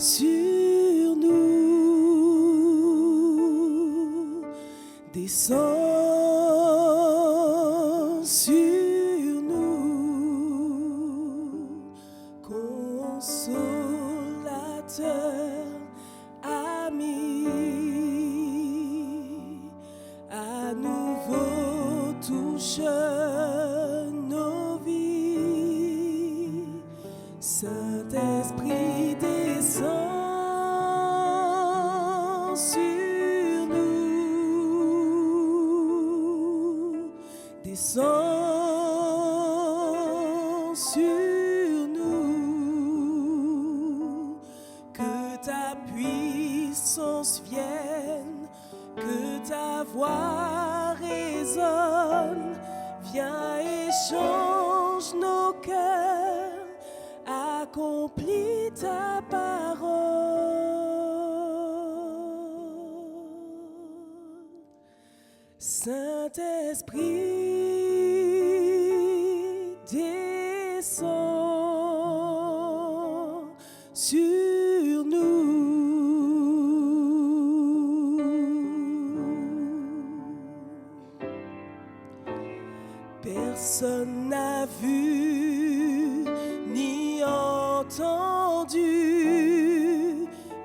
sur nous, descends sur nous, consolateur, ami, à nouveau touche nos vies, Saint-Esprit descend sur nous, descend sur nous, que ta puissance vienne, que ta voix résonne, viens et change nos cœurs, accomplis ta parole. Saint-Esprit, descends sur nous. Personne n'a vu ni entendu,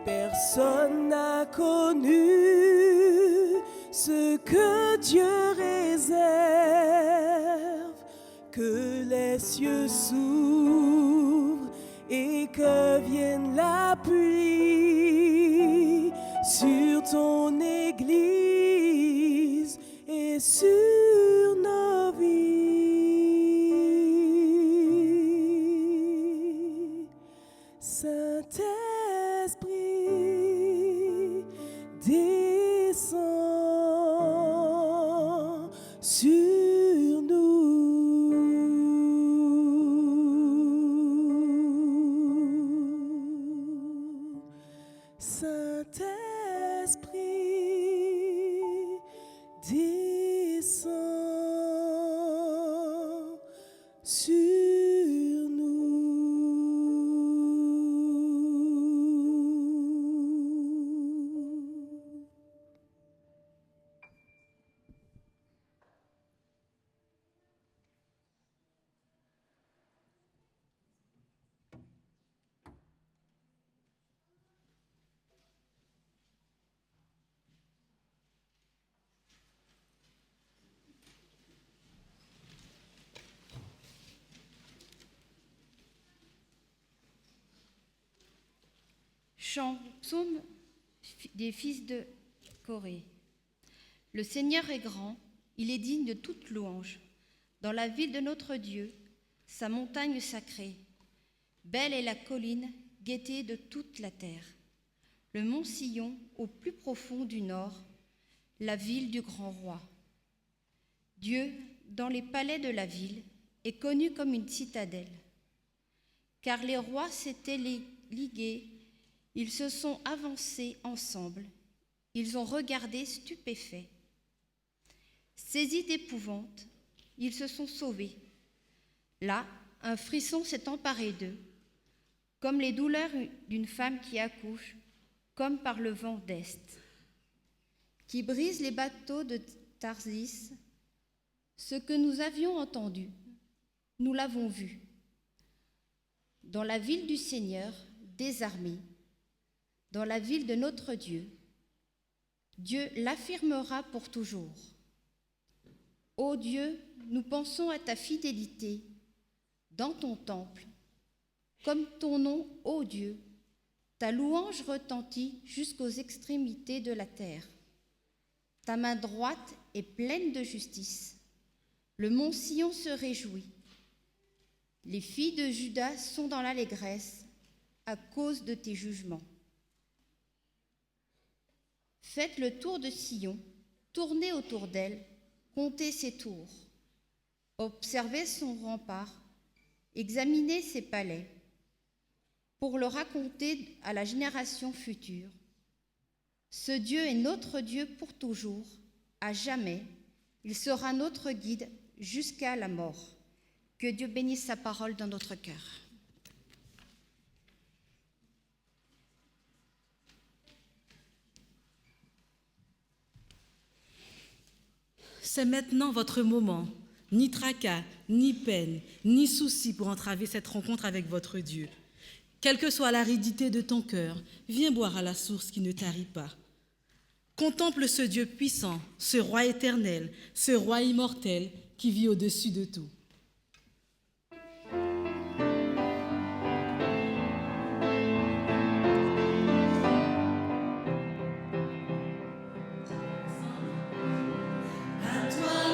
personne n'a connu ce que Dieu réserve, que les cieux s'ouvrent et que vienne la pluie sur ton Église et sur nos vies. Saint-Esprit, descends sur nous. Saint-Esprit, descends sur nous. Chant, psaume des fils de Corée. Le Seigneur est grand, il est digne de toute louange. Dans la ville de notre Dieu, sa montagne sacrée, belle est la colline, gaieté de toute la terre. Le mont Sion, au plus profond du nord, la ville du grand roi. Dieu, dans les palais de la ville, est connu comme une citadelle. Car les rois s'étaient ligués, ils se sont avancés ensemble, ils ont regardé stupéfaits. Saisis d'épouvante, ils se sont sauvés. Là, un frisson s'est emparé d'eux, comme les douleurs d'une femme qui accouche, comme par le vent d'Est, qui brise les bateaux de Tarsis. Ce que nous avions entendu, nous l'avons vu. Dans la ville du Seigneur, désarmée, dans la ville de notre Dieu, Dieu l'affirmera pour toujours. Ô Dieu, nous pensons à ta fidélité dans ton temple, comme ton nom, ô Dieu, ta louange retentit jusqu'aux extrémités de la terre. Ta main droite est pleine de justice. Le mont Sion se réjouit. Les filles de Juda sont dans l'allégresse à cause de tes jugements. Faites le tour de Sion, tournez autour d'elle, comptez ses tours. Observez son rempart, examinez ses palais, pour le raconter à la génération future. Ce Dieu est notre Dieu pour toujours, à jamais. Il sera notre guide jusqu'à la mort. Que Dieu bénisse sa parole dans notre cœur. C'est maintenant votre moment. Ni tracas, ni peine, ni soucis pour entraver cette rencontre avec votre Dieu. Quelle que soit l'aridité de ton cœur, viens boire à la source qui ne tarit pas. Contemple ce Dieu puissant, ce roi éternel, ce roi immortel qui vit au-dessus de tout. À toi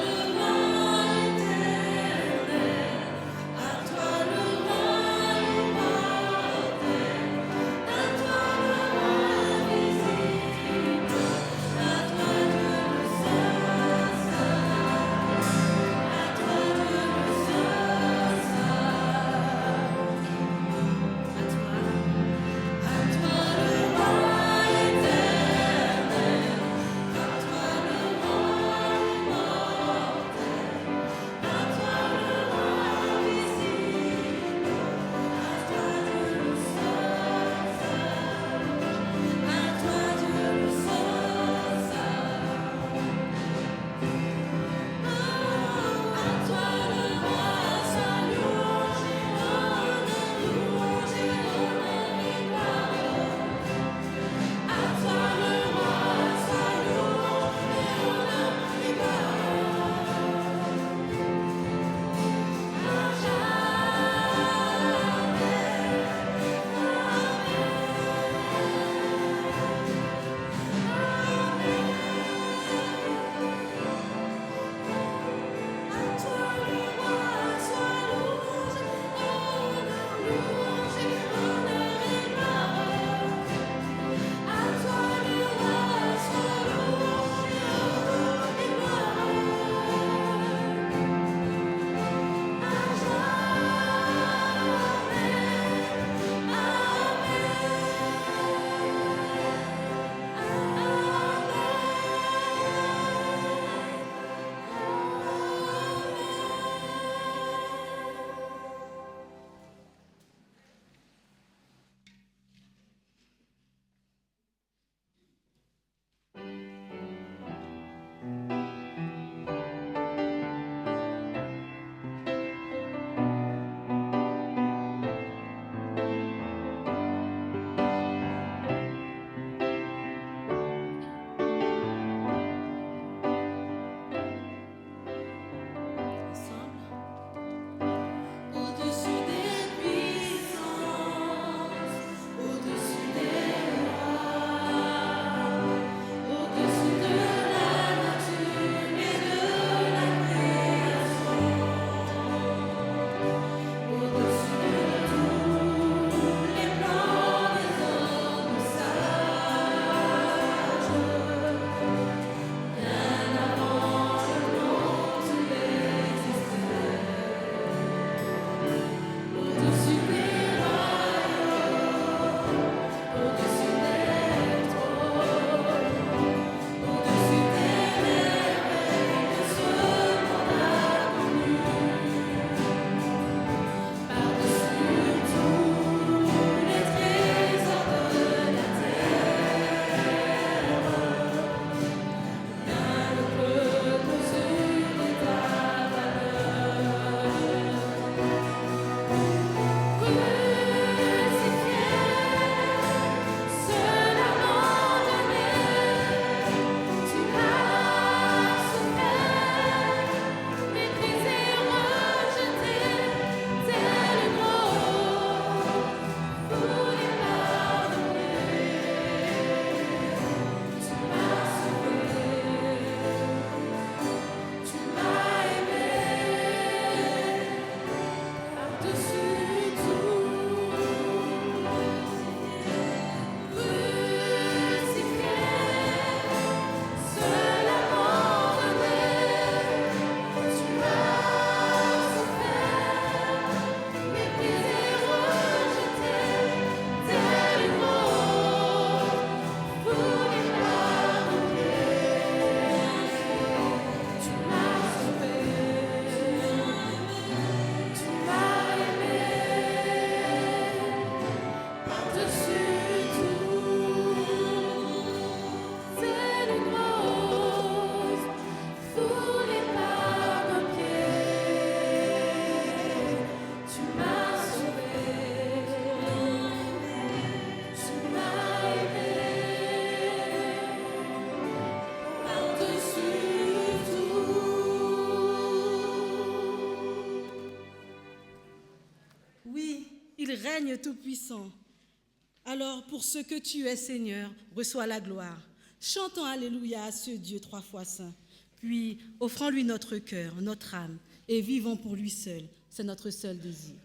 règne tout-puissant. Alors, pour ce que tu es, Seigneur, reçois la gloire. Chantons Alléluia à ce Dieu 3 fois saint. Puis, offrons-lui notre cœur, notre âme, et vivons pour lui seul. C'est notre seul désir.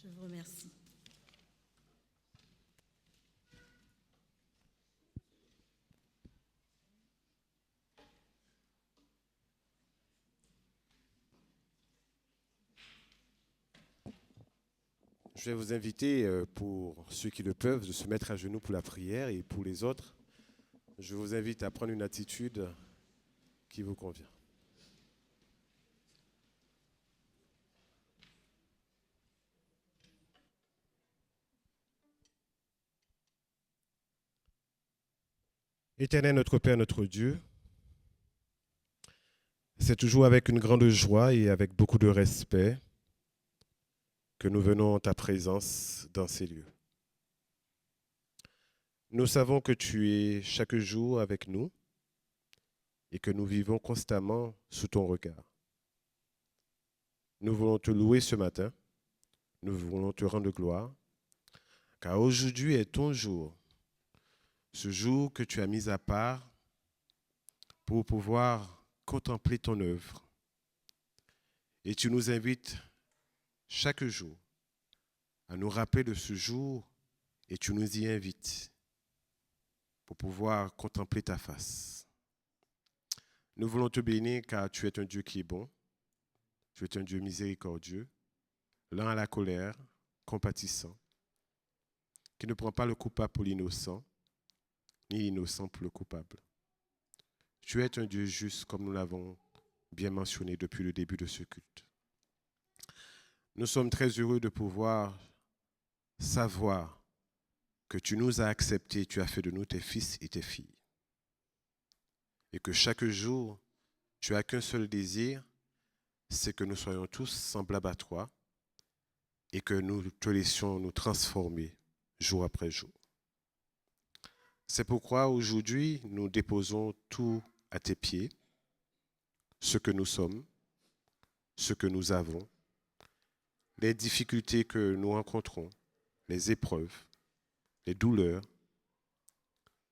Je vous remercie. Je vais vous inviter, pour ceux qui le peuvent, de se mettre à genoux pour la prière et pour les autres, je vous invite à prendre une attitude qui vous convient. Éternel notre Père, notre Dieu, c'est toujours avec une grande joie et avec beaucoup de respect que nous venons en ta présence dans ces lieux. Nous savons que tu es chaque jour avec nous et que nous vivons constamment sous ton regard. Nous voulons te louer ce matin, nous voulons te rendre gloire, car aujourd'hui est ton jour, ce jour que tu as mis à part pour pouvoir contempler ton œuvre. Et tu nous invites chaque jour à nous rappeler de ce jour et tu nous y invites pour pouvoir contempler ta face. Nous voulons te bénir car tu es un Dieu qui est bon, tu es un Dieu miséricordieux, lent à la colère, compatissant, qui ne prend pas le coupable pour l'innocent, ni l'innocent pour le coupable. Tu es un Dieu juste comme nous l'avons bien mentionné depuis le début de ce culte. Nous sommes très heureux de pouvoir savoir que tu nous as acceptés, tu as fait de nous tes fils et tes filles. Et que chaque jour, tu n'as qu'un seul désir, c'est que nous soyons tous semblables à toi et que nous te laissions nous transformer jour après jour. C'est pourquoi aujourd'hui, nous déposons tout à tes pieds, ce que nous sommes, ce que nous avons, les difficultés que nous rencontrons, les épreuves, les douleurs,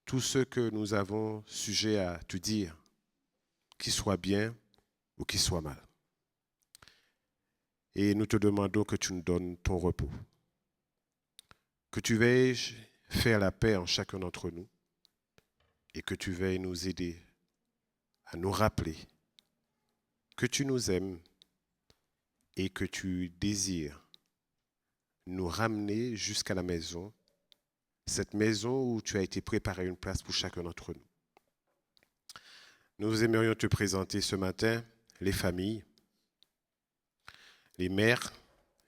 tout ce que nous avons sujet à te dire, qu'il soit bien ou qu'il soit mal. Et nous te demandons que tu nous donnes ton repos, que tu veuilles faire la paix en chacun d'entre nous et que tu veuilles nous aider à nous rappeler que tu nous aimes et que tu désires nous ramener jusqu'à la maison, cette maison où tu as été préparé une place pour chacun d'entre nous. Nous aimerions te présenter ce matin les familles, les mères,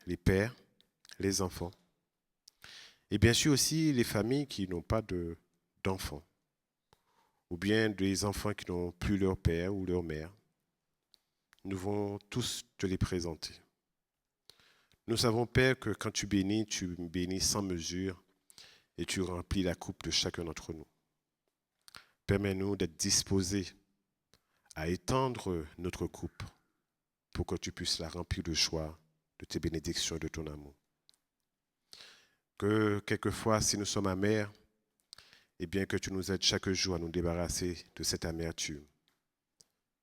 les pères, les enfants, et bien sûr aussi les familles qui n'ont pas d'enfants, ou bien des enfants qui n'ont plus leur père ou leur mère. Nous voulons tous te les présenter. Nous savons, Père, que quand tu bénis sans mesure et tu remplis la coupe de chacun d'entre nous. Permets-nous d'être disposés à étendre notre coupe pour que tu puisses la remplir de joie, de tes bénédictions et de ton amour. Que quelquefois, si nous sommes amers, eh bien que tu nous aides chaque jour à nous débarrasser de cette amertume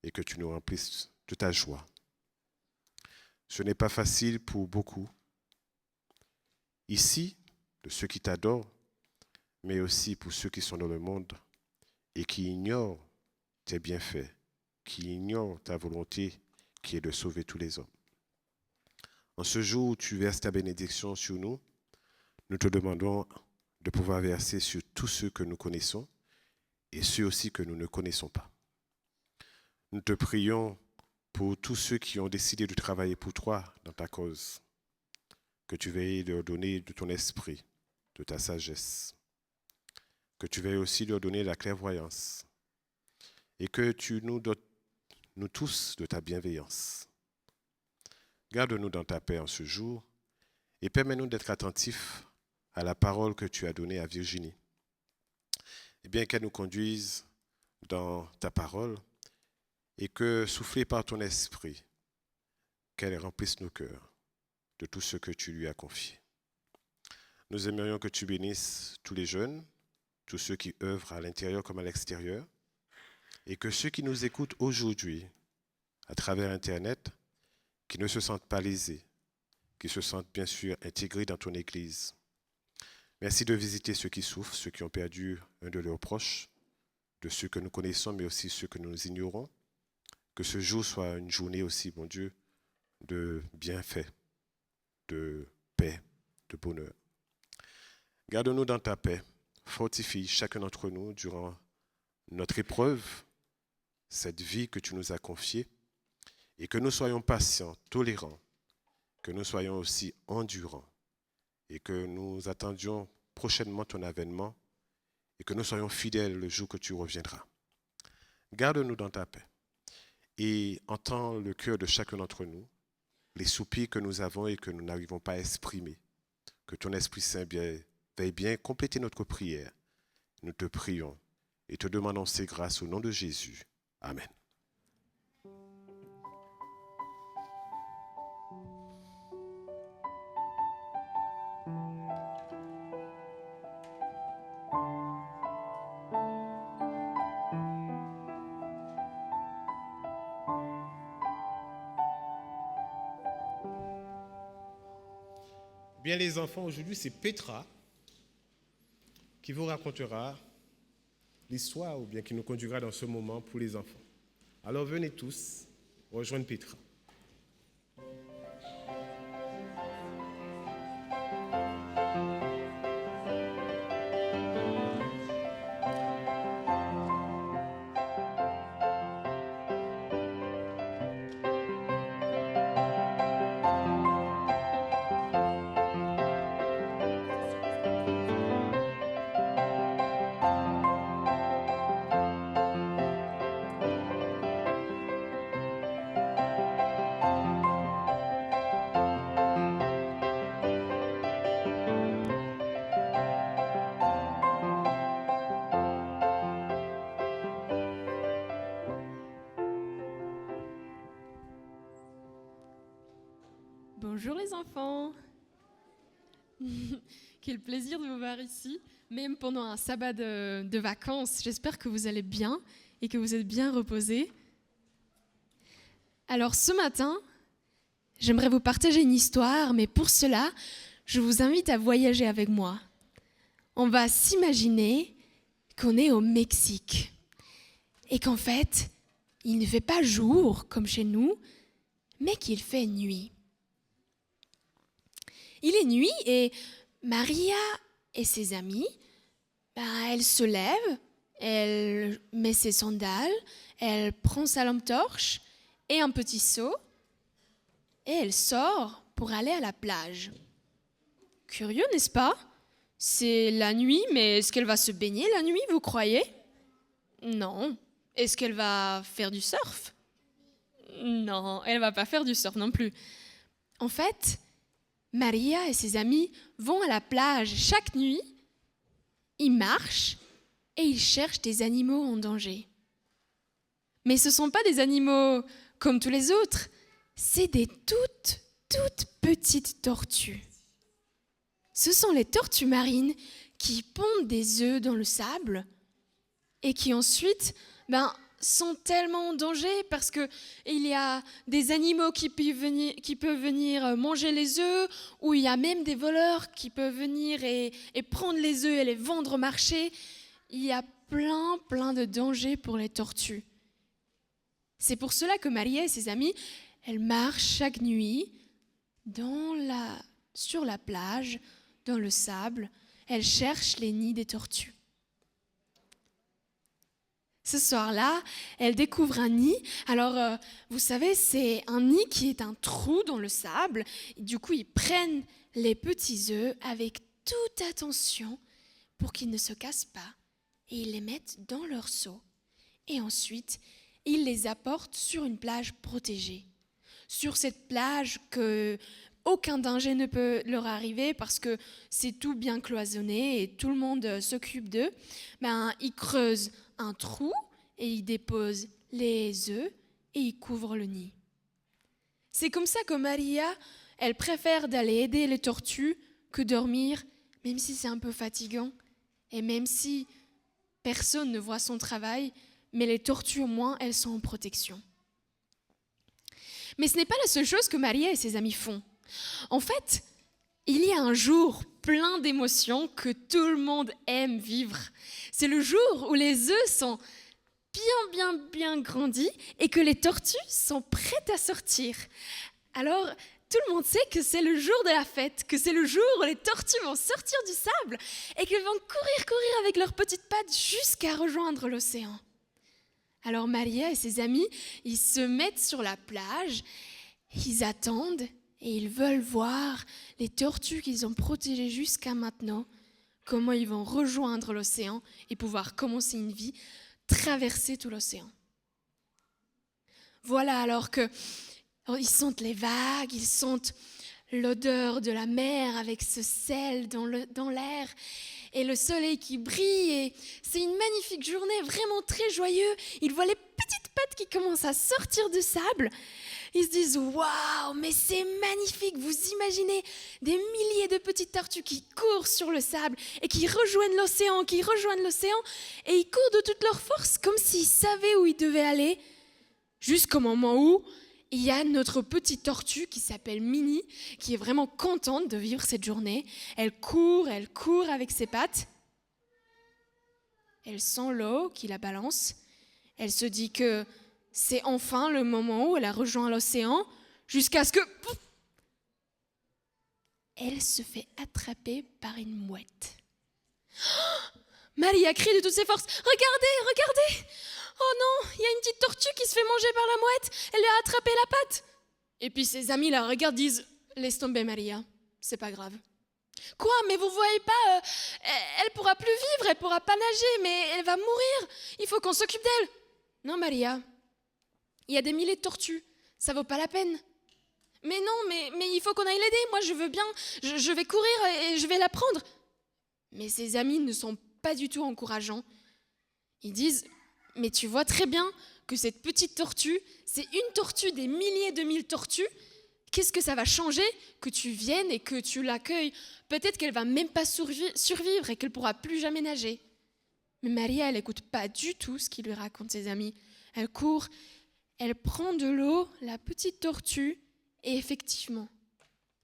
et que tu nous remplisses de ta joie. Ce n'est pas facile pour beaucoup, ici, de ceux qui t'adorent, mais aussi pour ceux qui sont dans le monde et qui ignorent tes bienfaits, qui ignorent ta volonté qui est de sauver tous les hommes. En ce jour où tu verses ta bénédiction sur nous, nous te demandons de pouvoir verser sur tous ceux que nous connaissons et ceux aussi que nous ne connaissons pas. Nous te prions pour tous ceux qui ont décidé de travailler pour toi dans ta cause, que tu veuilles leur donner de ton esprit, de ta sagesse, que tu veuilles aussi leur donner la clairvoyance et que tu nous donnes, nous tous, de ta bienveillance. Garde-nous dans ta paix en ce jour et permets-nous d'être attentifs à la parole que tu as donnée à Virginie. Et bien qu'elle nous conduise dans ta parole et que, soufflée par ton esprit, qu'elle remplisse nos cœurs de tout ce que tu lui as confié. Nous aimerions que tu bénisses tous les jeunes, tous ceux qui œuvrent à l'intérieur comme à l'extérieur, et que ceux qui nous écoutent aujourd'hui, à travers Internet, qui ne se sentent pas lésés, qui se sentent bien sûr intégrés dans ton Église. Merci de visiter ceux qui souffrent, ceux qui ont perdu un de leurs proches, de ceux que nous connaissons, mais aussi ceux que nous ignorons. Que ce jour soit une journée aussi, mon Dieu, de bienfaits, de paix, de bonheur. Garde-nous dans ta paix. Fortifie chacun d'entre nous durant notre épreuve, cette vie que tu nous as confiée, et que nous soyons patients, tolérants, que nous soyons aussi endurants, et que nous attendions prochainement ton avènement, et que nous soyons fidèles le jour que tu reviendras. Garde-nous dans ta paix, et entends le cœur de chacun d'entre nous, les soupirs que nous avons et que nous n'arrivons pas à exprimer. Que ton Esprit Saint veille bien compléter notre prière. Nous te prions et te demandons ces grâces au nom de Jésus. Amen. Bien les enfants, aujourd'hui c'est Petra qui vous racontera l'histoire ou bien qui nous conduira dans ce moment pour les enfants. Alors venez tous rejoindre Petra. Bonjour les enfants. Quel plaisir de vous voir ici, même pendant un sabbat de vacances. J'espère que vous allez bien et que vous êtes bien reposés. Alors ce matin, j'aimerais vous partager une histoire, mais pour cela, je vous invite à voyager avec moi. On va s'imaginer qu'on est au Mexique et qu'en fait, il ne fait pas jour comme chez nous, mais qu'il fait nuit. Il est nuit et Maria et ses amis, elle se lève, elle met ses sandales, elle prend sa lampe torche et un petit seau et elle sort pour aller à la plage. Curieux, n'est-ce pas? C'est la nuit, mais est-ce qu'elle va se baigner la nuit, vous croyez? Non. Est-ce qu'elle va faire du surf? Non, elle ne va pas faire du surf non plus. En fait, Maria et ses amis vont à la plage chaque nuit, ils marchent et ils cherchent des animaux en danger. Mais ce ne sont pas des animaux comme tous les autres, c'est des toutes petites tortues. Ce sont les tortues marines qui pondent des œufs dans le sable et qui ensuite sont tellement en danger parce qu'il y a des animaux qui peuvent venir manger les œufs, ou il y a même des voleurs qui peuvent venir et prendre les œufs et les vendre au marché. Il y a plein de dangers pour les tortues. C'est pour cela que Maria et ses amis, elles marchent chaque nuit sur la plage, dans le sable. Elles cherchent les nids des tortues. Ce soir-là, elle découvre un nid. Alors, vous savez, c'est un nid qui est un trou dans le sable. Et du coup, ils prennent les petits œufs avec toute attention pour qu'ils ne se cassent pas. Et ils les mettent dans leur seau. Et ensuite, ils les apportent sur une plage protégée. Sur cette plage que aucun danger ne peut leur arriver parce que c'est tout bien cloisonné et tout le monde s'occupe d'eux. Ils creusent un trou et ils déposent les œufs et ils couvrent le nid. C'est comme ça que Maria, elle préfère d'aller aider les tortues que dormir, même si c'est un peu fatigant et même si personne ne voit son travail, mais les tortues au moins, elles sont en protection. Mais ce n'est pas la seule chose que Maria et ses amis font. En fait, il y a un jour plein d'émotions que tout le monde aime vivre. C'est le jour où les œufs sont bien grandis et que les tortues sont prêtes à sortir. Alors, tout le monde sait que c'est le jour de la fête, que c'est le jour où les tortues vont sortir du sable et qu'elles vont courir avec leurs petites pattes jusqu'à rejoindre l'océan. Alors Maria et ses amis, ils se mettent sur la plage, ils attendent et ils veulent voir les tortues qu'ils ont protégées jusqu'à maintenant, comment ils vont rejoindre l'océan et pouvoir commencer une vie, traverser tout l'océan. Voilà alors que ils sentent les vagues, ils sentent l'odeur de la mer avec ce sel dans l'air et le soleil qui brille. Et c'est une magnifique journée, vraiment très joyeux. Ils voient les petites pattes qui commencent à sortir du sable. Ils se disent « Waouh, mais c'est magnifique !» Vous imaginez des milliers de petites tortues qui courent sur le sable et qui rejoignent l'océan, et ils courent de toute leur force comme s'ils savaient où ils devaient aller, jusqu'au moment où il y a notre petite tortue qui s'appelle Minnie, qui est vraiment contente de vivre cette journée. Elle court avec ses pattes. Elle sent l'eau qui la balance. Elle se dit que c'est enfin le moment où elle a rejoint l'océan, jusqu'à ce que... Pouf, elle se fait attraper par une mouette. Oh, Maria crie de toutes ses forces. « Regardez ! Oh non, il y a une petite tortue qui se fait manger par la mouette. Elle lui a attrapé la patte. » Et puis ses amis la regardent, disent « Laisse tomber Maria, c'est pas grave. » « Quoi, mais vous voyez pas, elle pourra plus vivre, elle pourra pas nager, mais elle va mourir. Il faut qu'on s'occupe d'elle. » « Non Maria, il y a des milliers de tortues, ça vaut pas la peine. » « Mais non, mais il faut qu'on aille l'aider. Moi je veux bien, je vais courir et je vais la prendre. » Mais ses amis ne sont pas du tout encourageants. Ils disent « Mais tu vois très bien que cette petite tortue, c'est une tortue des milliers de mille tortues. Qu'est-ce que ça va changer que tu viennes et que tu l'accueilles? Peut-être qu'elle va même pas survivre et qu'elle pourra plus jamais nager. » Mais Maria, elle n'écoute pas du tout ce qu'il lui raconte ses amis. Elle court, elle prend de l'eau, la petite tortue, et effectivement,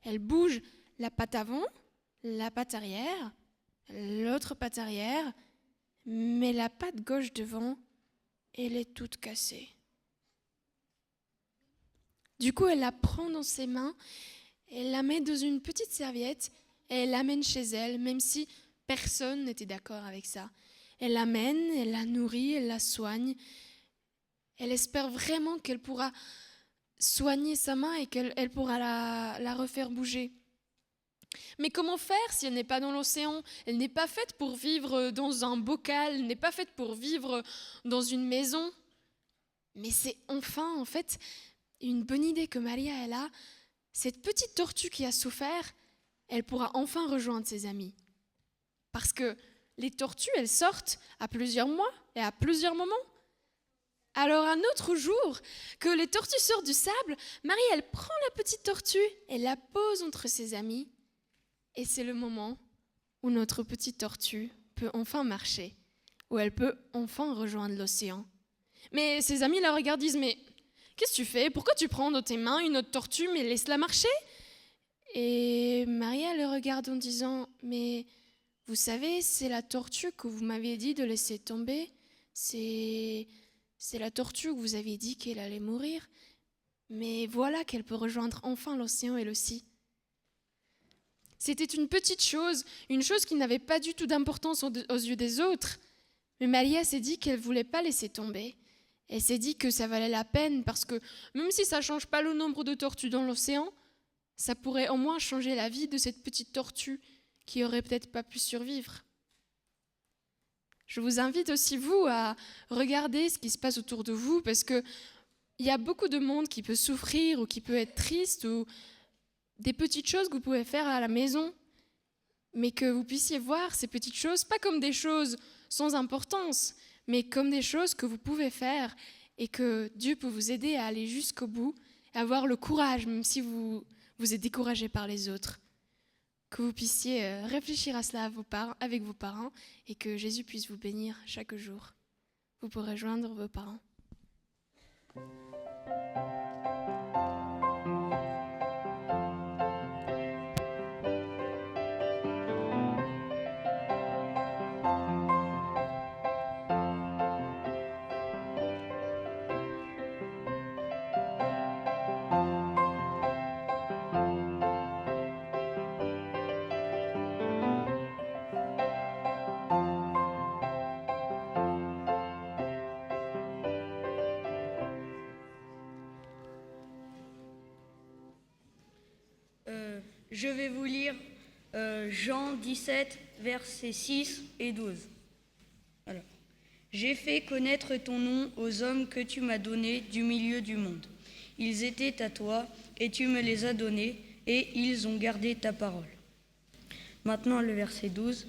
elle bouge la patte avant, la patte arrière, l'autre patte arrière, mais la patte gauche devant, elle est toute cassée. Du coup, elle la prend dans ses mains, elle la met dans une petite serviette et elle l'amène chez elle, même si personne n'était d'accord avec ça. Elle l'amène, elle la nourrit, elle la soigne. Elle espère vraiment qu'elle pourra soigner sa main et qu'elle pourra la refaire bouger. Mais comment faire si elle n'est pas dans l'océan? Elle n'est pas faite pour vivre dans un bocal, elle n'est pas faite pour vivre dans une maison. Mais c'est enfin, en fait, une bonne idée que Maria elle a. Cette petite tortue qui a souffert, elle pourra enfin rejoindre ses amis. Parce que les tortues, elles sortent à plusieurs mois et à plusieurs moments. Alors un autre jour, que les tortues sortent du sable, Marie, elle prend la petite tortue et la pose entre ses amis. Et c'est le moment où notre petite tortue peut enfin marcher, où elle peut enfin rejoindre l'océan. Mais ses amis la regardent, disent « Mais qu'est-ce que tu fais? Pourquoi tu prends dans tes mains une autre tortue, mais laisse-la marcher ?» Et Maria le regarde en disant « Mais vous savez, c'est la tortue que vous m'avez dit de laisser tomber. C'est la tortue que vous avez dit qu'elle allait mourir. Mais voilà qu'elle peut rejoindre enfin l'océan elle aussi. » C'était une petite chose, une chose qui n'avait pas du tout d'importance aux yeux des autres. Mais Maria s'est dit qu'elle ne voulait pas laisser tomber. Elle s'est dit que ça valait la peine parce que même si ça ne change pas le nombre de tortues dans l'océan, ça pourrait au moins changer la vie de cette petite tortue qui n'aurait peut-être pas pu survivre. Je vous invite aussi, vous, à regarder ce qui se passe autour de vous parce qu'il y a beaucoup de monde qui peut souffrir ou qui peut être triste ou des petites choses que vous pouvez faire à la maison, mais que vous puissiez voir ces petites choses, pas comme des choses sans importance, mais comme des choses que vous pouvez faire et que Dieu peut vous aider à aller jusqu'au bout et avoir le courage, même si vous êtes découragé par les autres. Que vous puissiez réfléchir à cela avec vos parents et que Jésus puisse vous bénir chaque jour. Vous pourrez joindre vos parents. Je vais vous lire Jean 17, versets 6 et 12. Alors, j'ai fait connaître ton nom aux hommes que tu m'as donnés du milieu du monde. Ils étaient à toi et tu me les as donnés et ils ont gardé ta parole. Maintenant le verset 12.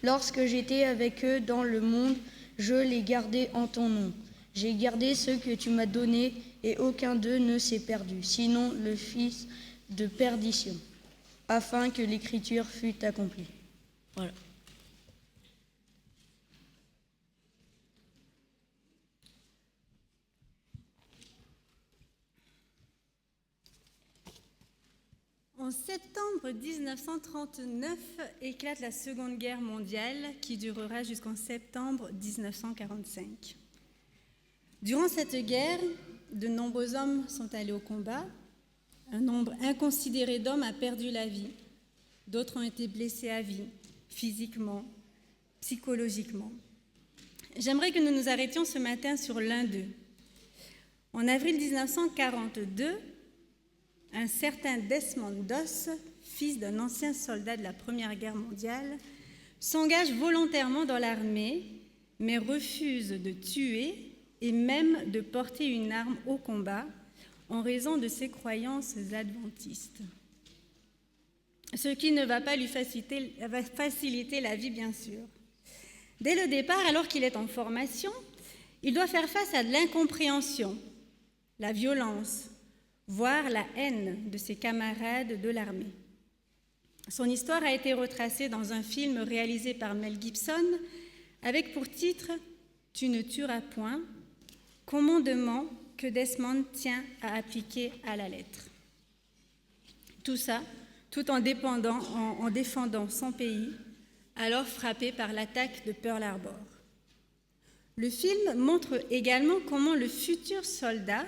Lorsque j'étais avec eux dans le monde, je les gardais en ton nom. J'ai gardé ceux que tu m'as donnés et aucun d'eux ne s'est perdu, sinon le fils de perdition, afin que l'écriture fût accomplie. Voilà. En septembre 1939 éclate la Seconde Guerre mondiale qui durera jusqu'en septembre 1945. Durant cette guerre, de nombreux hommes sont allés au combat. Un nombre inconsidéré d'hommes a perdu la vie. D'autres ont été blessés à vie, physiquement, psychologiquement. J'aimerais que nous nous arrêtions ce matin sur l'un d'eux. En avril 1942, un certain Desmond Doss, fils d'un ancien soldat de la Première Guerre mondiale, s'engage volontairement dans l'armée, mais refuse de tuer et même de porter une arme au combat en raison de ses croyances adventistes. Ce qui ne va pas lui faciliter la vie, bien sûr. Dès le départ, alors qu'il est en formation, il doit faire face à de l'incompréhension, la violence, voire la haine de ses camarades de l'armée. Son histoire a été retracée dans un film réalisé par Mel Gibson avec pour titre « Tu ne tueras point », commandement que Desmond tient à appliquer à la lettre. Tout ça, tout en défendant son pays, alors frappé par l'attaque de Pearl Harbor. Le film montre également comment le futur soldat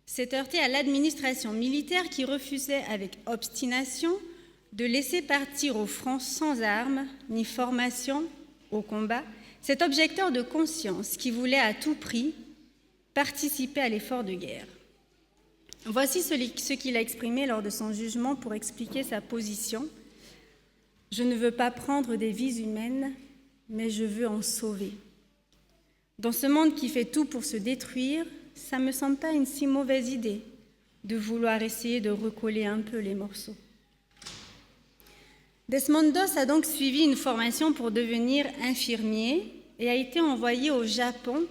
s'est heurté à l'administration militaire qui refusait avec obstination de laisser partir au front sans armes ni formation au combat cet objecteur de conscience qui voulait à tout prix participer à l'effort de guerre. Voici ce qu'il a exprimé lors de son jugement pour expliquer sa position. « Je ne veux pas prendre des vies humaines, mais je veux en sauver. Dans ce monde qui fait tout pour se détruire, ça ne me semble pas une si mauvaise idée de vouloir essayer de recoller un peu les morceaux. » Desmond Doss a donc suivi une formation pour devenir infirmier et a été envoyé au Japon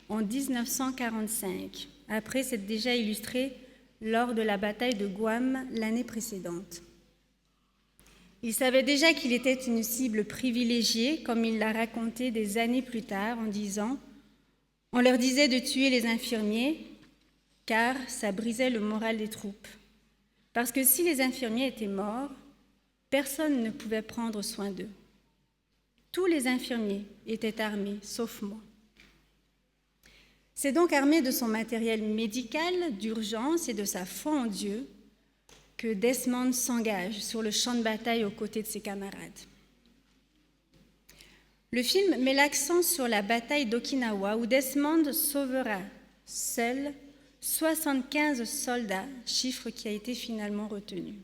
en 1945. Après s'être déjà illustré lors de la bataille de Guam l'année précédente. Il savait déjà qu'il était une cible privilégiée, comme il l'a raconté des années plus tard en disant « On leur disait de tuer les infirmiers car ça brisait le moral des troupes. Parce que si les infirmiers étaient morts, personne ne pouvait prendre soin d'eux. Tous les infirmiers étaient armés, sauf moi. » C'est donc armé de son matériel médical d'urgence et de sa foi en Dieu que Desmond s'engage sur le champ de bataille aux côtés de ses camarades. Le film met l'accent sur la bataille d'Okinawa où Desmond sauvera seul 75 soldats, chiffre qui a été finalement retenu.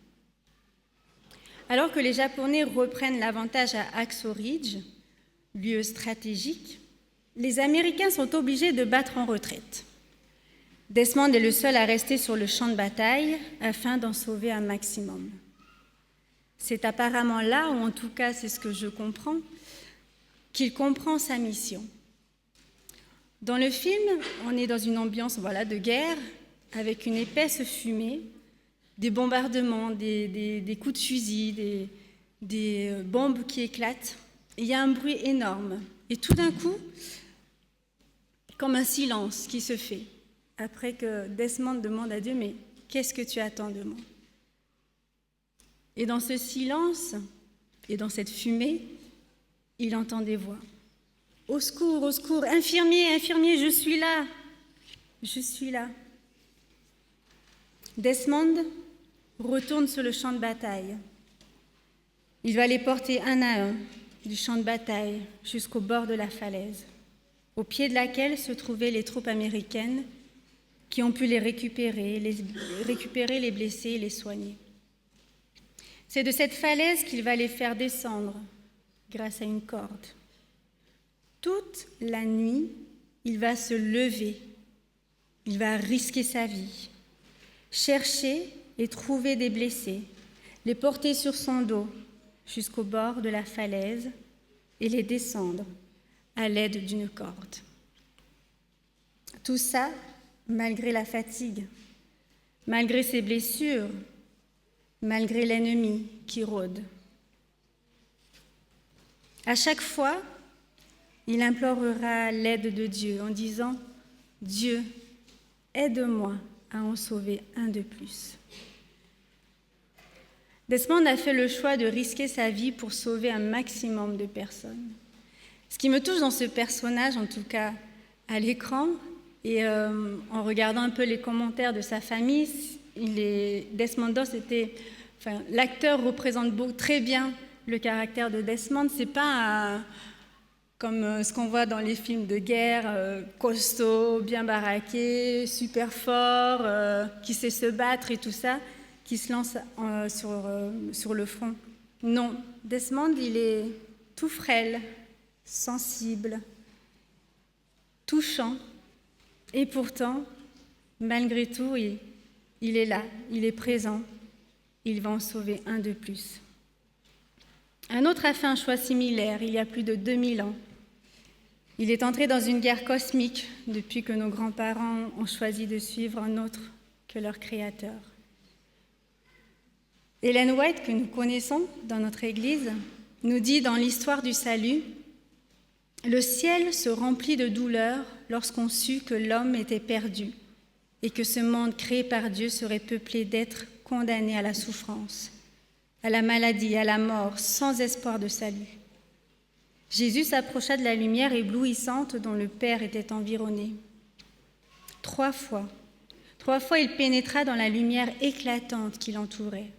Alors que les Japonais reprennent l'avantage à Hacksaw Ridge, lieu stratégique, les Américains sont obligés de battre en retraite. Desmond est le seul à rester sur le champ de bataille afin d'en sauver un maximum. C'est apparemment là, ou en tout cas c'est ce que je comprends, qu'il comprend sa mission. Dans le film, on est dans une ambiance de guerre, avec une épaisse fumée, des bombardements, des coups de fusil, des bombes qui éclatent. Il y a un bruit énorme. Et tout d'un coup, comme un silence qui se fait, après que Desmond demande à Dieu « Mais qu'est-ce que tu attends de moi ?» Et dans ce silence, et dans cette fumée, il entend des voix. « Au secours, infirmier, infirmier, je suis là, je suis là. » Desmond retourne sur le champ de bataille. Il va les porter un à un du champ de bataille jusqu'au bord de la falaise, au pied de laquelle se trouvaient les troupes américaines qui ont pu les récupérer, les blessés et les soigner. C'est de cette falaise qu'il va les faire descendre grâce à une corde. Toute la nuit, il va se lever, il va risquer sa vie, chercher et trouver des blessés, les porter sur son dos jusqu'au bord de la falaise et les descendre à l'aide d'une corde. Tout ça malgré la fatigue, malgré ses blessures, malgré l'ennemi qui rôde. À chaque fois, il implorera l'aide de Dieu en disant « Dieu, aide-moi à en sauver un de plus ». Desmond a fait le choix de risquer sa vie pour sauver un maximum de personnes. Ce qui me touche dans ce personnage, en tout cas à l'écran, et en regardant un peu les commentaires de sa famille, Desmond Doss l'acteur représente très bien le caractère de Desmond. C'est pas comme ce qu'on voit dans les films de guerre, costaud, bien baraqué, super fort, qui sait se battre et tout ça, qui se lance sur le front. Non, Desmond, il est tout frêle, sensible, touchant, et pourtant, malgré tout, il est là, il est présent, il va en sauver un de plus. Un autre a fait un choix similaire il y a plus de 2000 ans. Il est entré dans une guerre cosmique depuis que nos grands-parents ont choisi de suivre un autre que leur Créateur. Ellen White, que nous connaissons dans notre Église, nous dit dans l'histoire du salut, « Le ciel se remplit de douleur lorsqu'on sut que l'homme était perdu et que ce monde créé par Dieu serait peuplé d'êtres condamnés à la souffrance, à la maladie, à la mort, sans espoir de salut. Jésus s'approcha de la lumière éblouissante dont le Père était environné. 3 fois, il pénétra dans la lumière éclatante qui l'entourait.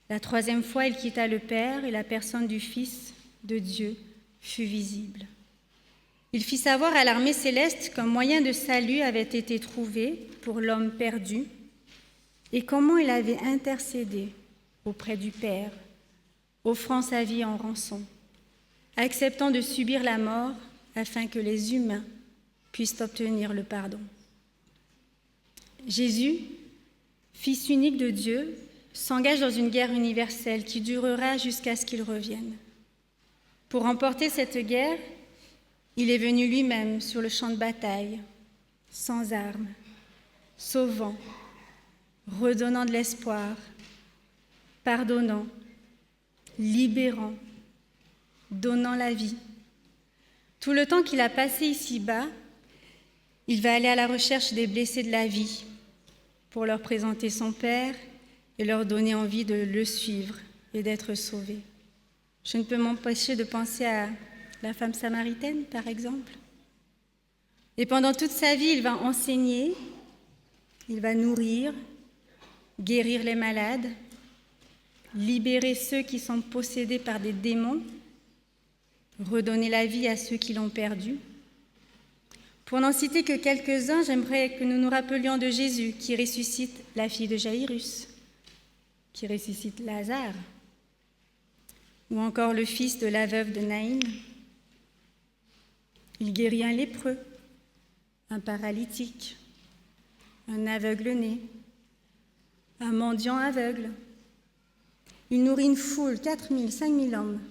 La 3e fois, il quitta le Père et la personne du Fils de Dieu fut visible. Il fit savoir à l'armée céleste qu'un moyen de salut avait été trouvé pour l'homme perdu et comment il avait intercédé auprès du Père, offrant sa vie en rançon, acceptant de subir la mort afin que les humains puissent obtenir le pardon. Jésus, Fils unique de Dieu, s'engage dans une guerre universelle qui durera jusqu'à ce qu'il revienne. Pour remporter cette guerre, il est venu lui-même sur le champ de bataille, sans armes, sauvant, redonnant de l'espoir, pardonnant, libérant, donnant la vie. Tout le temps qu'il a passé ici-bas, il va aller à la recherche des blessés de la vie pour leur présenter son Père et leur donner envie de le suivre et d'être sauvés. Je ne peux m'empêcher de penser à la femme samaritaine, par exemple. Et pendant toute sa vie, il va enseigner, il va nourrir, guérir les malades, libérer ceux qui sont possédés par des démons, redonner la vie à ceux qui l'ont perdue. Pour n'en citer que quelques-uns, j'aimerais que nous nous rappelions de Jésus qui ressuscite la fille de Jaïrus, qui ressuscite Lazare, ou encore le fils de la veuve de Naïm. Il guérit un lépreux, un paralytique, un aveugle-né, un mendiant aveugle. Il nourrit une foule, 4000, 5000 hommes.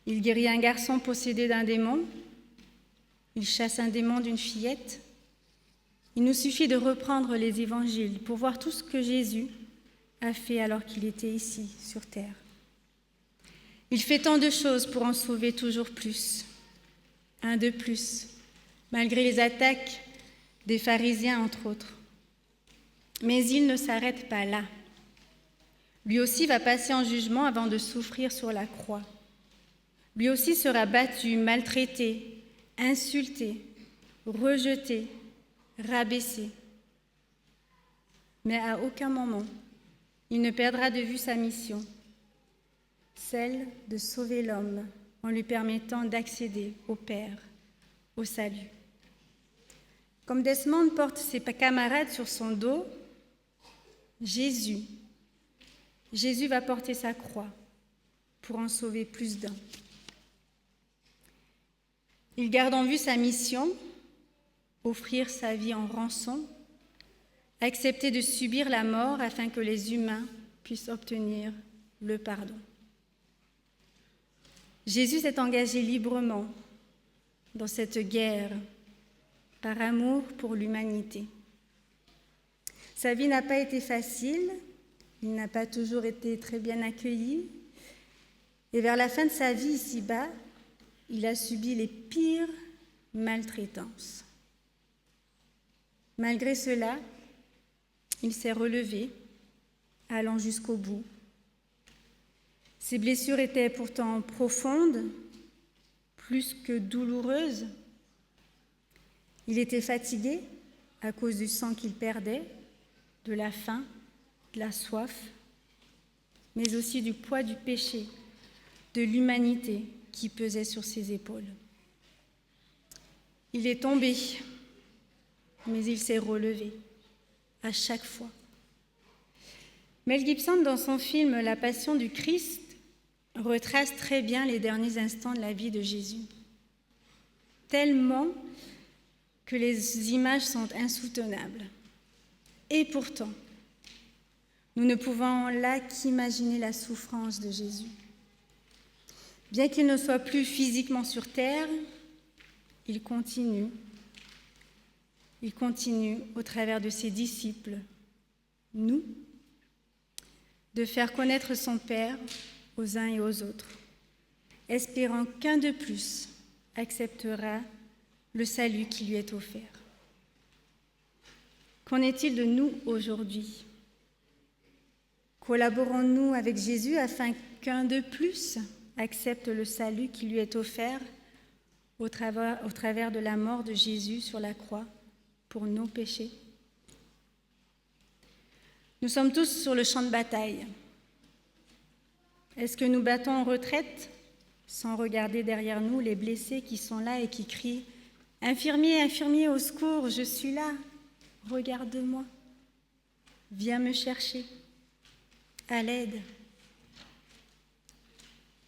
Il guérit un garçon possédé d'un démon. Il chasse un démon d'une fillette. Il nous suffit de reprendre les évangiles pour voir tout ce que Jésus a fait alors qu'il était ici, sur terre. Il fait tant de choses pour en sauver toujours plus, un de plus, malgré les attaques des pharisiens, entre autres. Mais il ne s'arrête pas là. Lui aussi va passer en jugement avant de souffrir sur la croix. Lui aussi sera battu, maltraité, insulté, rejeté, rabaissé. Mais à aucun moment, il ne perdra de vue sa mission, celle de sauver l'homme en lui permettant d'accéder au Père, au salut. Comme Desmond porte ses camarades sur son dos, Jésus Jésus va porter sa croix pour en sauver plus d'un. Il garde en vue sa mission, offrir sa vie en rançon, accepter de subir la mort afin que les humains puissent obtenir le pardon. Jésus s'est engagé librement dans cette guerre par amour pour l'humanité. Sa vie n'a pas été facile, il n'a pas toujours été très bien accueilli, et vers la fin de sa vie ici-bas, il a subi les pires maltraitances. Malgré cela, il s'est relevé, allant jusqu'au bout. Ses blessures étaient pourtant profondes, plus que douloureuses. Il était fatigué à cause du sang qu'il perdait, de la faim, de la soif, mais aussi du poids du péché, de l'humanité qui pesait sur ses épaules. Il est tombé, mais il s'est relevé à chaque fois. Mel Gibson, dans son film La Passion du Christ, retrace très bien les derniers instants de la vie de Jésus, tellement que les images sont insoutenables. Et pourtant, nous ne pouvons là qu'imaginer la souffrance de Jésus. Bien qu'il ne soit plus physiquement sur terre, il continue au travers de ses disciples, nous, de faire connaître son Père aux uns et aux autres, espérant qu'un de plus acceptera le salut qui lui est offert. Qu'en est-il de nous aujourd'hui? Collaborons-nous avec Jésus afin qu'un de plus accepte le salut qui lui est offert au travers de la mort de Jésus sur la croix pour nos péchés? Nous sommes tous sur le champ de bataille. Est-ce que nous battons en retraite sans regarder derrière nous les blessés qui sont là et qui crient « Infirmier, infirmier, au secours, je suis là, regarde-moi, viens me chercher, à l'aide ».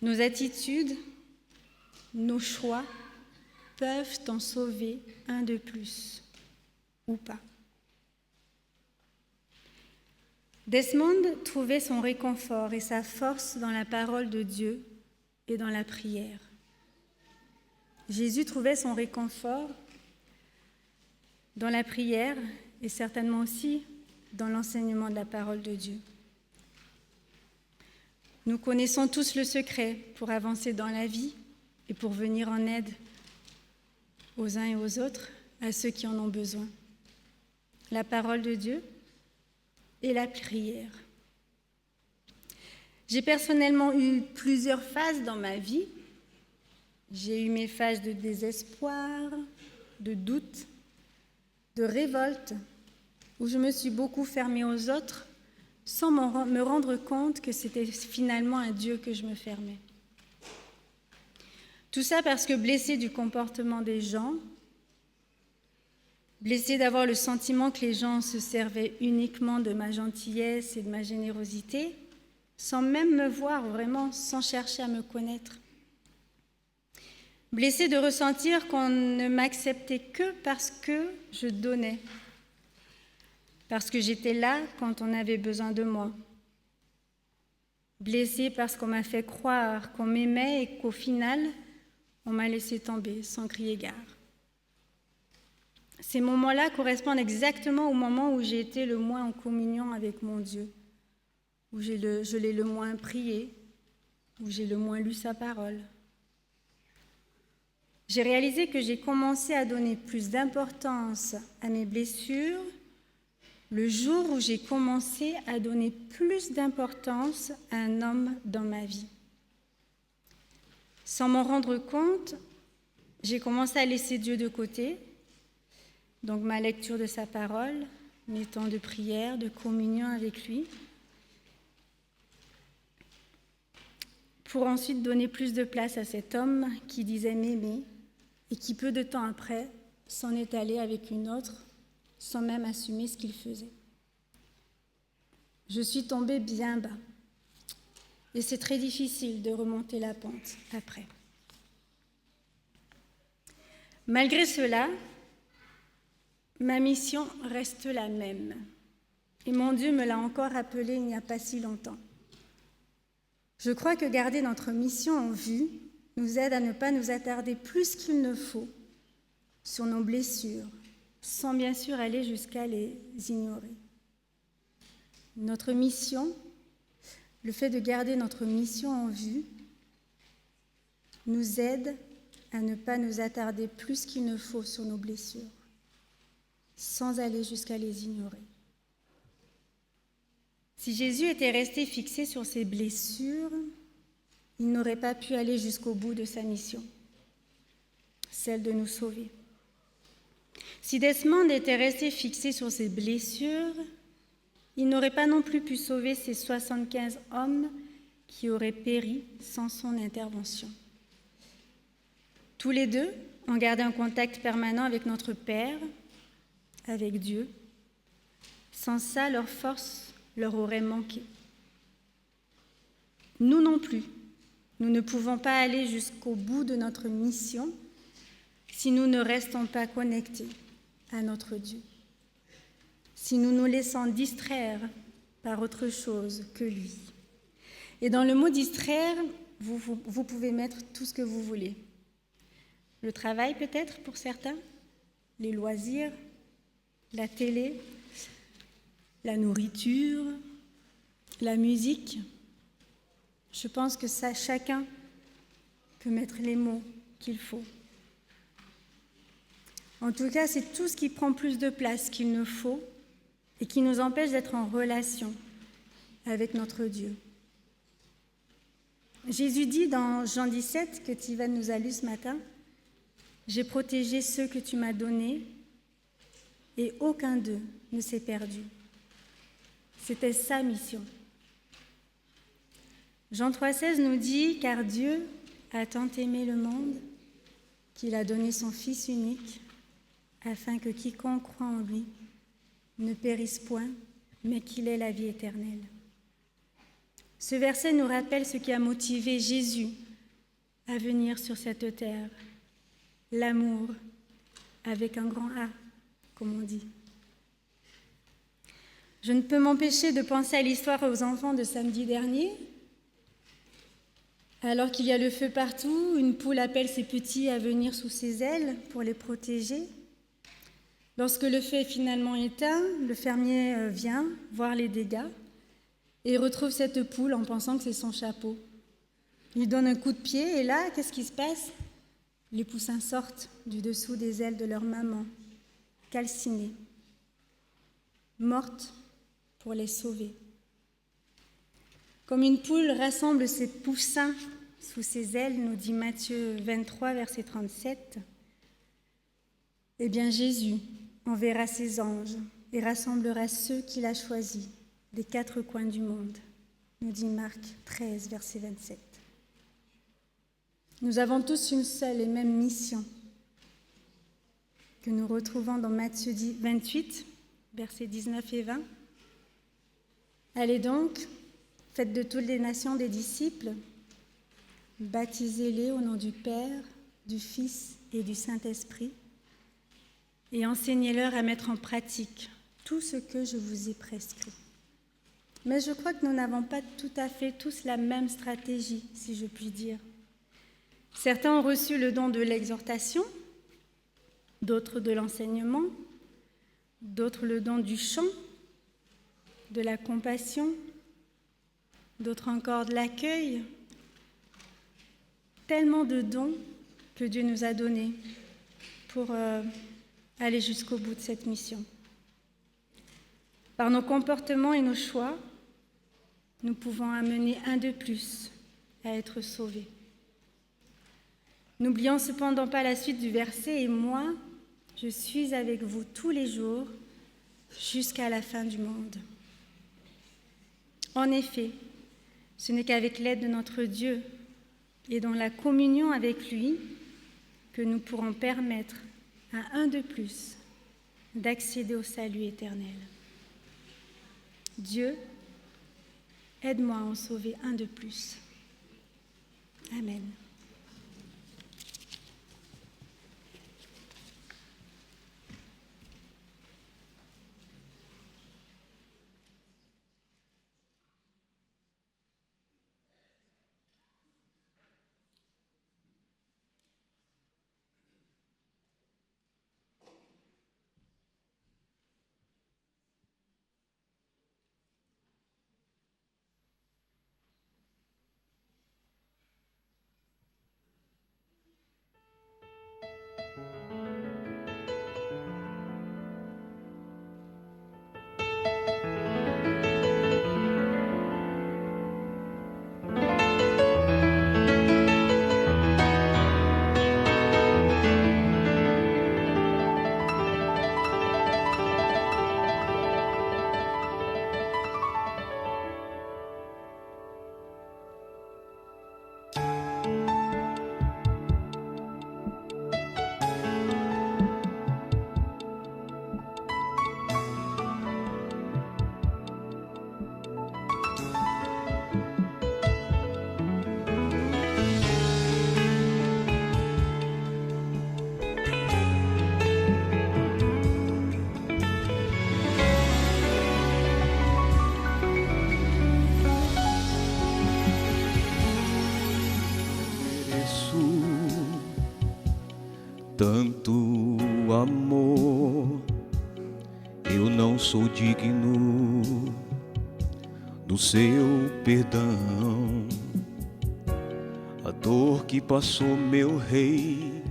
Nos attitudes, nos choix peuvent en sauver un de plus, ou pas. Desmond trouvait son réconfort et sa force dans la parole de Dieu et dans la prière. Jésus trouvait son réconfort dans la prière et certainement aussi dans l'enseignement de la parole de Dieu. Nous connaissons tous le secret pour avancer dans la vie et pour venir en aide aux uns et aux autres, à ceux qui en ont besoin. La parole de Dieu et la prière. J'ai personnellement eu plusieurs phases dans ma vie. J'ai eu mes phases de désespoir, de doute, de révolte, où je me suis beaucoup fermée aux autres sans me rendre compte que c'était finalement un Dieu que je me fermais. Tout ça parce que blessée du comportement des gens, blessée d'avoir le sentiment que les gens se servaient uniquement de ma gentillesse et de ma générosité, sans même me voir vraiment, sans chercher à me connaître. Blessée de ressentir qu'on ne m'acceptait que parce que je donnais, parce que j'étais là quand on avait besoin de moi. Blessée parce qu'on m'a fait croire qu'on m'aimait et qu'au final, on m'a laissé tomber sans crier gare. Ces moments-là correspondent exactement au moment où j'ai été le moins en communion avec mon Dieu, où je l'ai le moins prié, où j'ai le moins lu sa parole. J'ai réalisé que j'ai commencé à donner plus d'importance à mes blessures le jour où j'ai commencé à donner plus d'importance à un homme dans ma vie. Sans m'en rendre compte, j'ai commencé à laisser Dieu de côté, donc ma lecture de sa parole, mes temps de prière, de communion avec lui, pour ensuite donner plus de place à cet homme qui disait m'aimer et qui peu de temps après s'en est allé avec une autre sans même assumer ce qu'il faisait. Je suis tombée bien bas, Et c'est très difficile de remonter la pente après. Malgré cela, ma mission reste la même. Et mon Dieu me l'a encore rappelé il n'y a pas si longtemps. Je crois que garder notre mission en vue nous aide à ne pas nous attarder plus qu'il ne faut sur nos blessures, sans bien sûr aller jusqu'à les ignorer. Notre mission, le fait de garder notre mission en vue, nous aide à ne pas nous attarder plus qu'il ne faut sur nos blessures, sans aller jusqu'à les ignorer. Si Jésus était resté fixé sur ses blessures, il n'aurait pas pu aller jusqu'au bout de sa mission, celle de nous sauver. Si Desmond était resté fixé sur ses blessures, il n'aurait pas non plus pu sauver ces 75 hommes qui auraient péri sans son intervention. Tous les deux ont gardé un contact permanent avec notre Père, avec Dieu. Sans ça, leur force leur aurait manqué. Nous non plus, nous ne pouvons pas aller jusqu'au bout de notre mission si nous ne restons pas connectés à notre Dieu, si nous nous laissons distraire par autre chose que lui. Et dans le mot distraire, vous pouvez mettre tout ce que vous voulez. Le travail peut-être pour certains, les loisirs, la télé, la nourriture, la musique. Je pense que ça, chacun peut mettre les mots qu'il faut. En tout cas, c'est tout ce qui prend plus de place qu'il ne faut et qui nous empêche d'être en relation avec notre Dieu. Jésus dit dans Jean 17, que Tivane nous a lu ce matin, « J'ai protégé ceux que tu m'as donnés et aucun d'eux ne s'est perdu. » C'était sa mission. Jean 3,16 nous dit « Car Dieu a tant aimé le monde qu'il a donné son Fils unique, afin que quiconque croit en lui ne périsse point, mais qu'il ait la vie éternelle. » Ce verset nous rappelle ce qui a motivé Jésus à venir sur cette terre, l'amour avec un grand A, comme on dit. Je ne peux m'empêcher de penser à l'histoire aux enfants de samedi dernier. Alors qu'il y a le feu partout, une poule appelle ses petits à venir sous ses ailes pour les protéger. Lorsque le feu est finalement éteint, le fermier vient voir les dégâts et retrouve cette poule en pensant que c'est son chapeau. Il lui donne un coup de pied et là, qu'est-ce qui se passe? Les poussins sortent du dessous des ailes de leur maman, calcinés, mortes pour les sauver. Comme une poule rassemble ses poussins sous ses ailes, nous dit Matthieu 23, verset 37, eh bien Jésus enverra ses anges et rassemblera ceux qu'il a choisis des quatre coins du monde, nous dit Marc 13, verset 27. Nous avons tous une seule et même mission que nous retrouvons dans Matthieu 28, versets 19 et 20. Allez donc, faites de toutes les nations des disciples, baptisez-les au nom du Père, du Fils et du Saint-Esprit, et enseignez-leur à mettre en pratique tout ce que je vous ai prescrit. Mais je crois que nous n'avons pas tout à fait tous la même stratégie, si je puis dire. Certains ont reçu le don de l'exhortation, d'autres de l'enseignement, d'autres le don du chant, de la compassion, d'autres encore de l'accueil. Tellement de dons que Dieu nous a donnés pour aller jusqu'au bout de cette mission. Par nos comportements et nos choix, nous pouvons amener un de plus à être sauvés. N'oublions cependant pas la suite du verset « Et moi, je suis avec vous tous les jours jusqu'à la fin du monde. » En effet, ce n'est qu'avec l'aide de notre Dieu et dans la communion avec lui que nous pourrons permettre à un de plus d'accéder au salut éternel. Dieu Aide-moi à en sauver un de plus. Amen. Tanto amor, eu não sou digno do seu perdão. A dor que passou meu Rei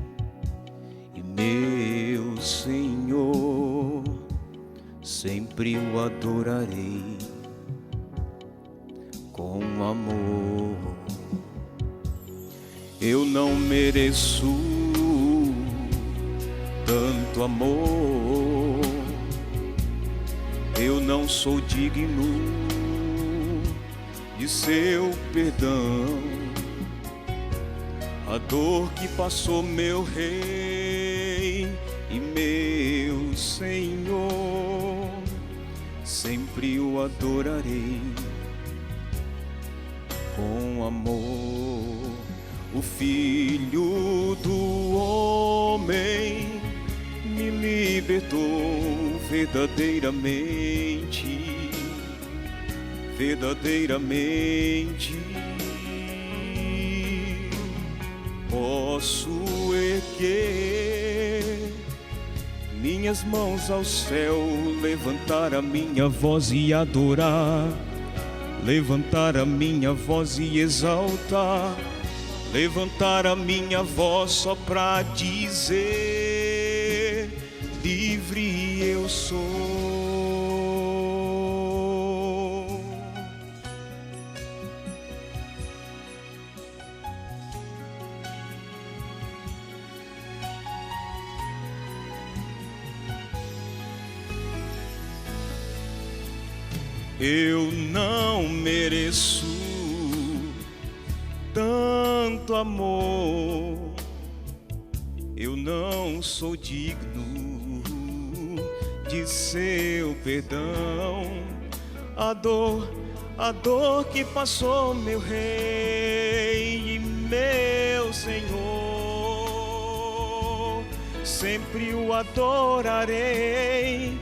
e meu Senhor, sempre o adorarei com amor. Eu não mereço tanto amor, eu não sou digno de seu perdão. A dor que passou meu Rei e meu Senhor, sempre o adorarei com amor. O Filho do Homem me libertou verdadeiramente, verdadeiramente. Posso erguer minhas mãos ao céu, levantar a minha voz e adorar, levantar a minha voz e exaltar, levantar a minha voz só pra dizer: livre eu sou. Eu não mereço tanto amor, eu não sou digno de seu perdão. A dor que passou meu Rei e meu Senhor, sempre o adorarei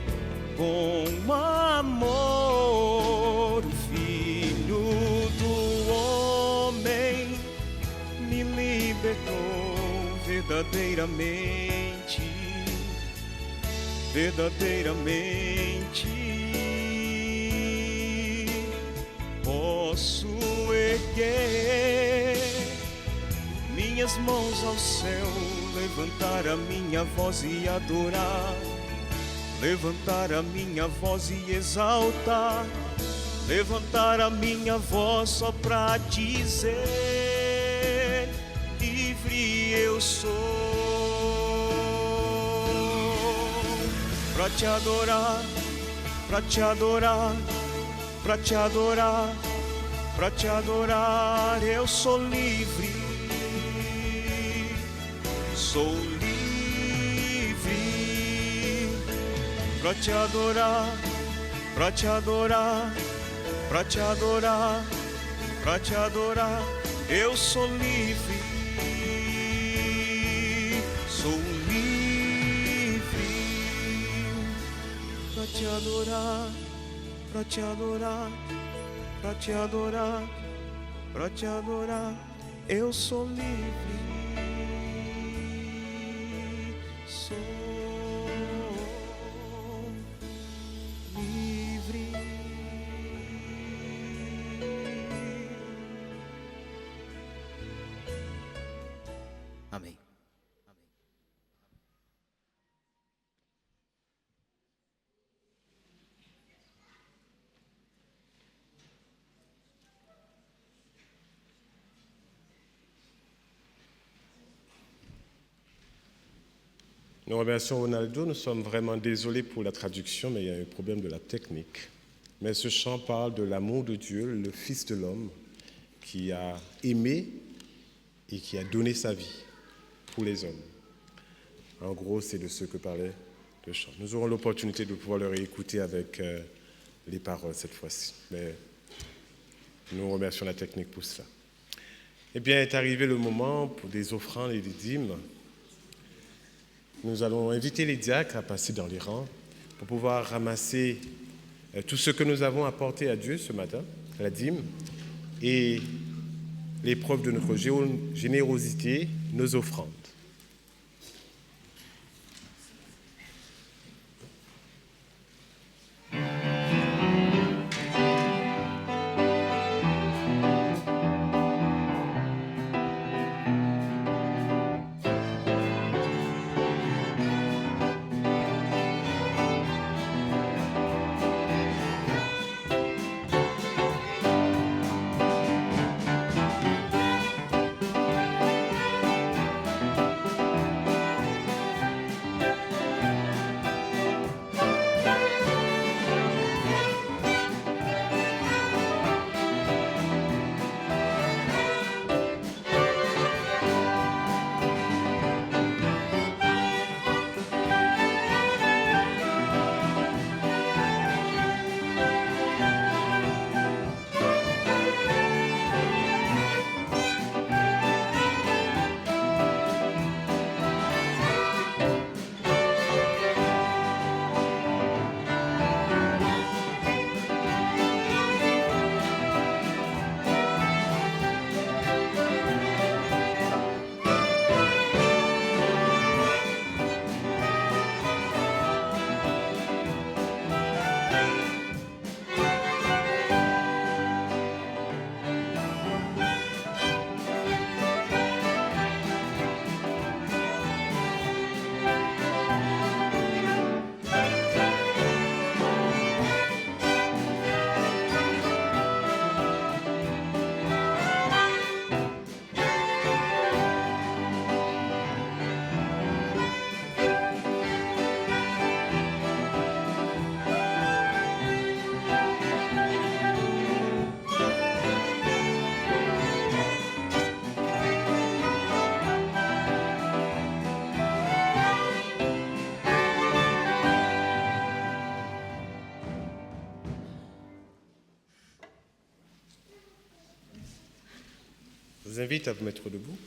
com amor. O Filho do Homem me libertou verdadeiramente, verdadeiramente. Posso erguer minhas mãos ao céu, levantar a minha voz e adorar, levantar a minha voz e exaltar, levantar a minha voz só pra dizer: livre eu sou. Pra te adorar, pra te adorar, pra te adorar, pra te adorar, eu sou livre, sou livre. Pra te adorar, pra te adorar, pra te adorar, pra te adorar. Eu sou livre, sou livre pra te adorar, pra te adorar, pra te adorar, pra te adorar. Eu sou livre, sou livre. Amém. Nous remercions Ronaldo, nous sommes vraiment désolés pour la traduction, mais il y a un problème de la technique. Mais ce chant parle de l'amour de Dieu, le Fils de l'homme, qui a aimé et qui a donné sa vie pour les hommes. En gros, c'est de ce que parlait le chant. Nous aurons l'opportunité de pouvoir le réécouter avec les paroles cette fois-ci. Mais nous remercions la technique pour cela. Eh bien, est arrivé le moment pour des offrandes et des dîmes. Nous allons inviter les diacres à passer dans les rangs pour pouvoir ramasser tout ce que nous avons apporté à Dieu ce matin, la dîme, et les preuves de notre générosité, nos offrandes. Je vous invite à vous mettre debout.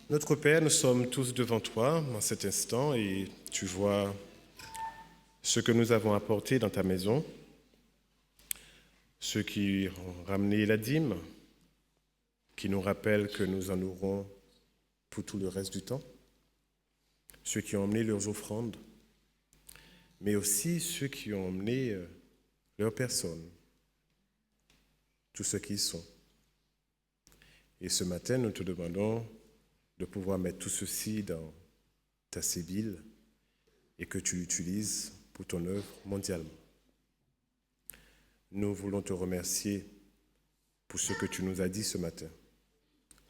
Notre Père, nous sommes tous devant toi en cet instant et tu vois ce que nous avons apporté dans ta maison, ceux qui ont ramené la dîme, qui nous rappellent que nous en aurons pour tout le reste du temps, ceux qui ont emmené leurs offrandes, mais aussi ceux qui ont emmené leur personne, tous ceux qui y sont. Et ce matin, nous te demandons de pouvoir mettre tout ceci dans ta sébile et que tu l'utilises pour ton œuvre mondialement. Nous voulons te remercier pour ce que tu nous as dit ce matin,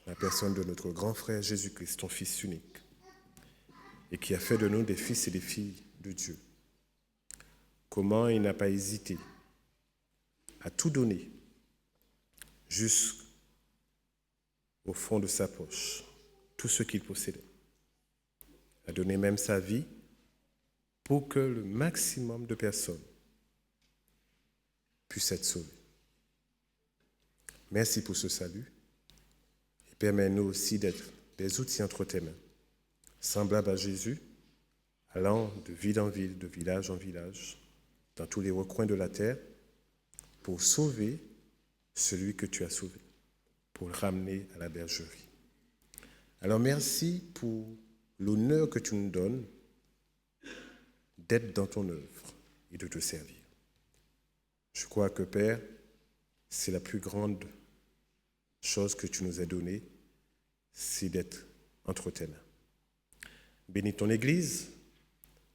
la personne de notre grand frère Jésus-Christ, ton Fils unique, et qui a fait de nous des fils et des filles de Dieu. Comment il n'a pas hésité à tout donner jusqu'au fond de sa poche, tout ce qu'il possédait, a donné même sa vie pour que le maximum de personnes puissent être sauvées. Merci pour ce salut et permets-nous aussi d'être des outils entre tes mains, semblables à Jésus, allant de ville en ville, de village en village, dans tous les recoins de la terre, pour sauver celui que tu as sauvé, pour le ramener à la bergerie. Alors merci pour l'honneur que tu nous donnes d'être dans ton œuvre et de te servir. Je crois que, Père, c'est la plus grande chose que tu nous as donnée, c'est d'être entre tes mains. Bénis ton Église,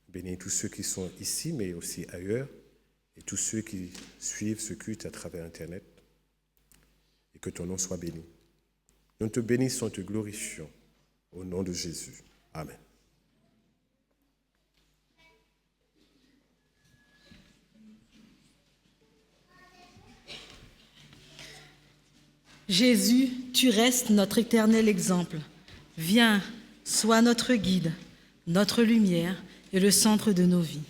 bénis tous ceux qui sont ici, mais aussi ailleurs, et tous ceux qui suivent ce culte à travers Internet, et que ton nom soit béni. Nous te bénissons et te glorifions au nom de Jésus. Amen. Jésus, tu restes notre éternel exemple. Viens, sois notre guide, notre lumière et le centre de nos vies.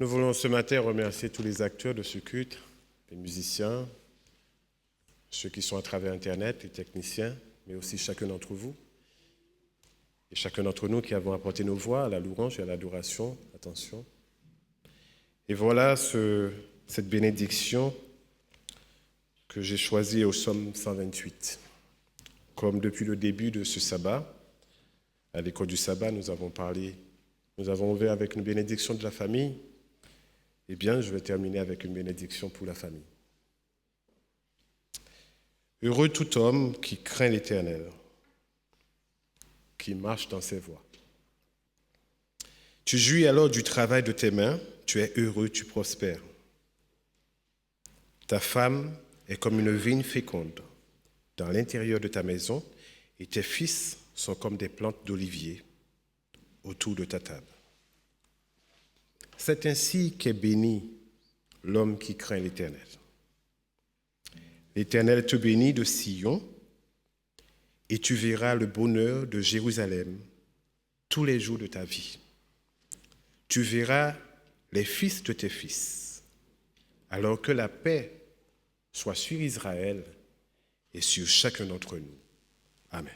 Nous voulons ce matin remercier tous les acteurs de ce culte, les musiciens, ceux qui sont à travers Internet, les techniciens, mais aussi chacun d'entre vous. Et chacun d'entre nous qui avons apporté nos voix à la louange et à l'adoration, attention. Et voilà cette bénédiction que j'ai choisie au psaume 128. Comme depuis le début de ce sabbat, à l'école du sabbat, nous avons ouvert avec une bénédiction de la famille. Eh bien, je vais terminer avec une bénédiction pour la famille. Heureux tout homme qui craint l'Éternel, qui marche dans ses voies. Tu jouis alors du travail de tes mains, tu es heureux, tu prospères. Ta femme est comme une vigne féconde dans l'intérieur de ta maison, et tes fils sont comme des plantes d'olivier autour de ta table. C'est ainsi qu'est béni l'homme qui craint l'Éternel. L'Éternel te bénit de Sion, et tu verras le bonheur de Jérusalem tous les jours de ta vie. Tu verras les fils de tes fils, alors que la paix soit sur Israël et sur chacun d'entre nous. Amen.